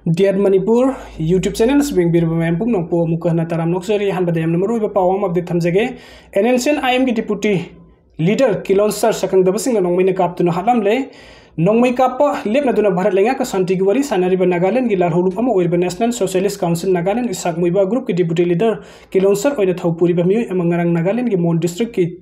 Diat Manipur YouTube channel sebing bir mempung nongpo muka na taram nokseri han badayam nomor iba pawang update thamjage NNCN IM ki deputy leader Kilonsar sakang dabasing na nongmay nakap na halam le nongmay kapa lep na duna bharat lenga ka santigwari sanariba Nagaland gilar hulup ama oirba National Socialist Council Nagaland isak muiba group ki deputy leader Kilonsar oina thawpuri ba miyoy amang ngarang Nagaland ki Mon district ki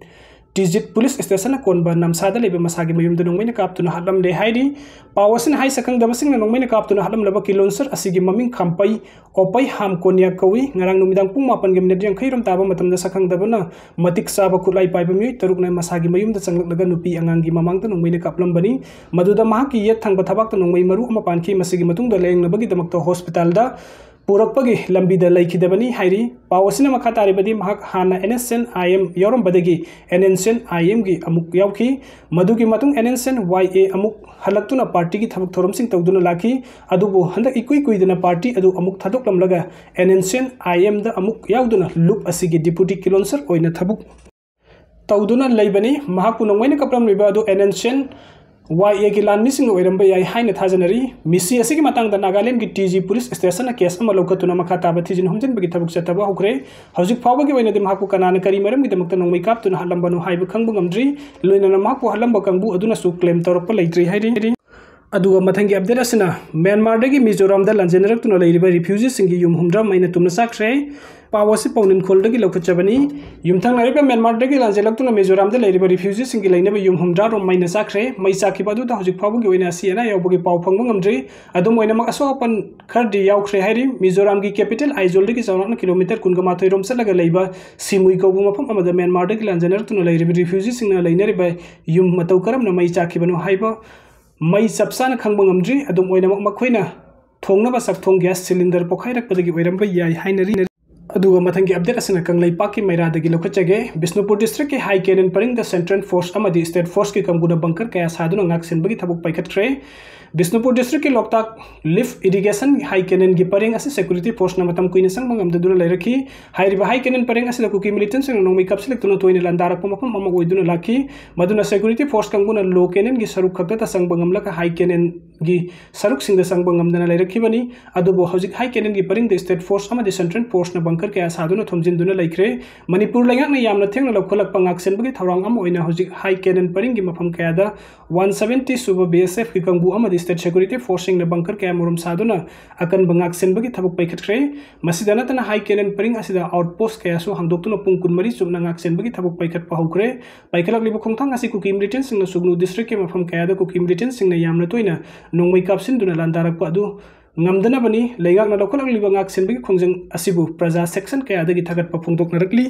Digit Police Station na konba namsada leba masagi mayum da nongmay nakap na halam le haidi pawasin hai sakang dabasing na nongmay nakap na halam laba Kilonsar asigi maming kampai opai ham konya kawi ngarang numidang pung mapan gem nedjang khairam taba matam da sakang dabana matik saba kulai pai bami taruk na masagi mayum da changlak laga nupi angangi mamang ta nongmay nakap bani maduda mahaki yet thang bathabak ta nongmay maru ama panki masigi matung da leng nabagi damak ta hospital da purakpagi lambi da laikidabani hairi pawasina makhatari badi mahak hana NNCN IM yoram badagi NNCN IM gi amuk yauki madugi matung NNCN YA amuk halaktuna party gi thabak thorom sing tawduna laki adubu handak ikui kuidana party adu amuk thadok lamlaga NNCN IM da amuk yauduna loop asigi deputy Kilonsar oina thabuk tawduna laibani mahak punongmaina kapram liba adu NNCN YA की लान missing ओइरम बय हाय न थाजनरी मिसी असि की Matang the Nagaland की TG police station case अमा लौकतुना मखा ताब थिजिन हमजन बगी थबुक चतबा हुक्रे हौजिक फावबा की वइना दिम हाकु कनान करी मरम की दमक नोंमै कापतुना हलंबनु हाइब खंगबु ngमद्री लोइना माकु हलंब कंबु अदुना सु क्लेम तोरप लैत्रि हाइरि अदुगा मथंगी अपडेट असना म्यांमार दगी मिजोराम द लंजेनरक्तुना लैरिबा रिफ्यूजी सिंगी युम हुमद्रा मैना तुमना साख्रे पावसी पौनिन खोलदगी लौखचबनी युमथंग नारिबा म्यांमार दगी लंजेलक्तुना मिजोराम द लैरिबा रिफ्यूजी सिंगी लैनबा युम हुमद्रा रोम मैना साख्रे मै साखिबा दु द हजिक फावबगी वइना सिना यावबगी पाव फंगबु ngमद्री अदुम वइना मक असोपन खरदि यावख्रे हाइरि मिजोराम की कैपिटल आइजोल दगी चौना किलोमीटर कुनगमाथै रोम सलगा लैबा सिमुइ कौबु मफम अमदा म्यांमार दगी लंजेनरक्तुना लैरिबा रिफ्यूजी सिंगना लैनरिबा युम मतौ करमना मै चाखिबनु हाइबा मई चपसान खंग ngमद्री अदुम ओइना मखोइना थोंगनबा सकथोंग गैस सिलिंडर पोखाइरकपदगी ओइरमबा याय हाइनरी अदुगा मथंगी अपडेट असना कंगलै पाकी मैरादगी लौखचगे बिष्णुपुर डिस्ट्रिक्ट के हाई कैनन परिंग द सेंट्रल फोर्स अमदी स्टेट फोर्स की कंगुना बंकर कया सादुना ngaksenबगी थबुक पाइखत्रे बिष्णुपुर डिस्ट्रिक्ट के लोकताक लिफ्ट इरिगेशन हाई कैनन की परिंग असि सिक्योरिटी फोर्स नमतम कुइना संग मंगमदुना लैरखी हाइरिबा हाई कैनन परिंग असि कुकी मिलिटेंट संग नोंमै कपसिलक्तुना तोइना लंदारक मफम अमा ओइदुना लाखी मदुना सिक्योरिटी फोर्स कंगुना लो कैनन की सरुक खक्ता संग बंगमलक हाई कैनन की सरुक सिंग संग बंगमदना लैरखिबनी अदुबो हौजिक हाई कैनन की परिंग द स्टेट फोर्स अमदी सेंट्रल फोर्स न बंकर कया सादुना थोमजिनदुना लैख्रे मणिपुर लैंगाकना यामना थेंगना लौखलक पंगाक्सेनबगी थौरांग अमा ओइना हौजिक हाई कैनन परिंग की मफम कयादा 170 सुबा BSF की कंगु अमदी स्टेट सिक्योरिटी फोर्सिंग न बंकर कया मुरुम सादुना अकन बंगाक्सेनबगी थबुक पाइखत्रे मसिदानतना हाई कैनन परिंग असिदा आउटपोस्ट कयासु हांदोक्तुना पुंग कुनमरी सुबना ngaksenबगी थबुक पाइखत पाहुक्रे पाइखलकलिबो खोंथांग असि कुकी मिलिटेंट सिंगना सुगनु डिस्ट्रिक्ट के मफम कयादा कुकी मिलिटेंट सिंगना यामना तोइना नोंमै कापसिनदुना लांदारक अदु ngamdanabani leigakna lokolakliba ngaksenbagi khongjang asibu praja section kayadagi thagatpa phongdoknarikli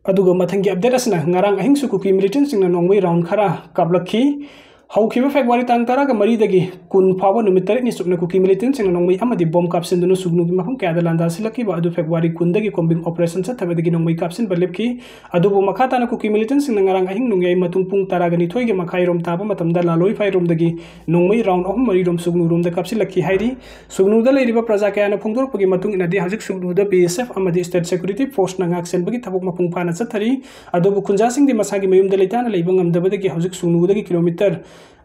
aduga mathangi update asna ngarang ahing su kuki militant singna nongmai round khara kablakhi हौखिबा February तांग तरागा मरीदगी कुन फाव नुमित तरेनी सुकना cookie militant सिंग नोंमै अमदि बम कापसिनदुनु सुगनुगी मफम कयादा लांदा सिलकिबा अदु February कुंदगी combing operation सथबदगी नोंमै कापसिन बलेपकी अदुबो मखाताना कुकी मिलिटेंट सिंग ngarang ahing nungyai matung pung taragani thoige makhairom taba matamda laloi fairom dagi nongmai round ahum mari rom sugnu rom da kapsilaki hairi sugnu da leiriba praja kayana phongdorpagi matung inadi hajik sugnu da BSF amadi state security force na ngaksen bagi thabuk mapung phana chathari adubu khunja sing di masagi mayum da leitana leibang amdabadagi hajik sugnu dagi kilometer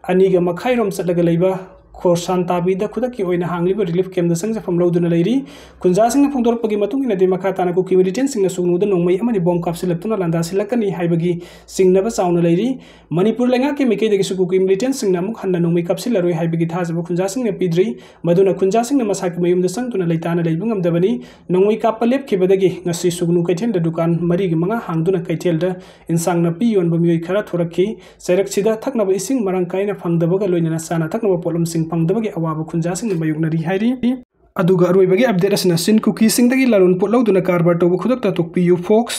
अनीगा मखाइरोम चलगा लैबा खोरसान ताबीदा खुदकी ओइना हांगलिबा relief camp द संगजफम लौदुना लैरी खुंजासिंग फोंदोरपगी मतुंग इना दे मखा ताना कुकी मिलिटेंट सिंग सुगनुदा नोंमै अमनि बम कापसिलक्तुना लांदासिलकनी हाइबगी सिंगनबा चाउना लैरी मणिपुर लैंगा के मिकेदगी सु कुकी मिलिटेंट सिंग अमुक हन्ना नोंमै कापसिलरोय हाइबगी थाजबा खुंजासिंग पिद्री मदुना खुंजासिंग मसाकी मयुमदा संगतुना लैताना लैबु ngamdabani नोंमै कापा लेपखिबदगी ngasi sugnu kaithel da dukan mari gi manga hangduna kaithel da insang na pi yonba mioi khara thorakhi sairak thaknaba ising marang kaina phangdabaga loinana sana थकनबा पोलम सिंग फंगदबगी अवाब खुंजासिंग मयुगनरी हाइरी अदुगा अरोइबगी अपडेट असना सिन कुकी सिंगदगी लारुन पोलौदुना कारबार तोब खुदकता तोकपियु फोक्स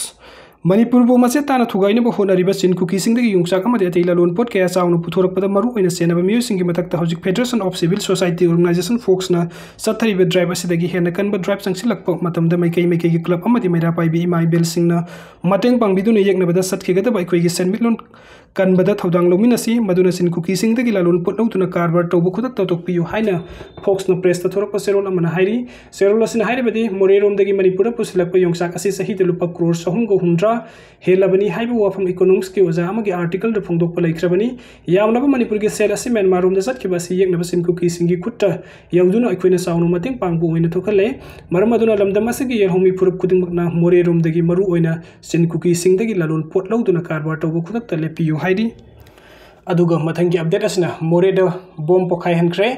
मणिपुर बो मसे ताना थुगाइनबो होनरिबा सिन कुकी सिंगदगी युंगसाक अमदि अतै लारुन पोट कया चाउनु पुथोरकपदा मरु ओइना सेनबा मियो सिंगी मतकता हौजिक federation of civil society organisation FOCS ना सत्थरिबा ड्राइव असिदगी हेना कनबा ड्राइव संगसिलकप मतमदा मैकै की क्लब अमदि मैरा पाइबी इमाइ बेल सिंगना मटेंग पांगबिदुना यeknabada सटखिगदबा अखोइगी सेनमिटलोन कनबदा थौदांग लौमिनसी मदुना सिन कुकी सिंगदगी लालुन पोट लौतुना कारबार तौब खुदक तोकपियु हाइना फोक्स न प्रेस थोरक सेरोल अमना हाइरी सेरोल असिन हाइरिबदी मोरेरोमदगी मणिपुर पुसिलकप योंगसाक असि सहित लुपा करोड़ 3 हुमद्रा हेलबनी हाइबो वाफम इकोनॉमिक्स के ओजा अमगी आर्टिकल द फोंदोक पलाइख्रबनी यामनब मणिपुर के सेल असि म्यांमार रोम दसत के बसी येकनब सिन कुकी सिंगी खुट्टा यौदुना अखोइना साउनु मतेंग पांगबो ओइना थोखले मरम अदुना लमदम असि यर होमी फुरुप खुदिंगमकना मोरे रोम दगी मरु ओइना सिन कुकी सिंगदगी लालोन पोट लौदुना कारबार तौबो खुदक्ता लेपियो हाइदी अदुगा मथंगी अपडेट असना मोरे द बॉम्ब पोखाय हनख्रे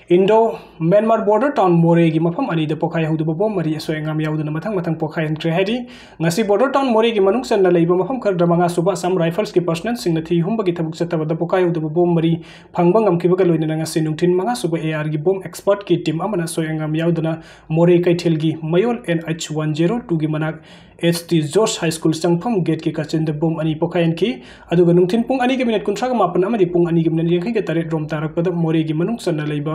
Indo Myanmar border town Moreh की मफम अनि द पोखाय हुदुब बॉम्ब मरी असोयंगाम याउदुना मथंग मथंग पोखाय हनख्रे हाइदी ngasi बॉर्डर टाउन मोरे की मनुंग सन लैब मफम खरद मंगा सुबा असम राइफल्स की पर्सनल सिंग थी हुंबगी थबुक चतबद पोखाय हुदुब बॉम्ब मरी फंगबा ngमखिबगा लोइना ngasi नुंथिन मंगा सुबा एआर की बॉम्ब एक्सपर्ट की टीम अमना सोयंगाम याउदुना मोरे कैथेल की मयोल NH102 की मनाक HT जोश हाई स्कूल संगफम गेट की कचिन द बॉम्ब अनि पोखायन की अदुगा नुंथिन पुंग अनि के मिनट कुंथ्रागा मापन अमदि पुंग अनि के मिनट यंखै के तरेट रोम तारकपद मोरे की मनुंग सन लैब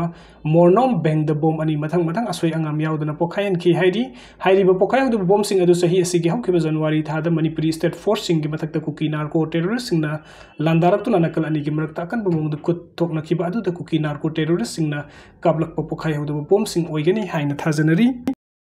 मोरनोम बैंक द बॉम्ब अनि मथंग मथंग असोय अंगाम याउदुना पोखायन की हाइरिबा पोखाय हुदुब बॉम्ब सिंग अदु सही असि की हौखिबा जनवरी थादा मणिपुरी स्टेट फोर्स सिंग की मथक्ता कुकी नार्को टेररिस्ट सिंगना लांदारक्तुना नकल अनि की मरक्ता अकन बमोंग कुत थोकनखिबा अदु द कुकी नार्को टेररिस्ट सिंगना काबलक पोखाय हुदुब बॉम्ब सिंग ओइगनी हाइना थाजनरी।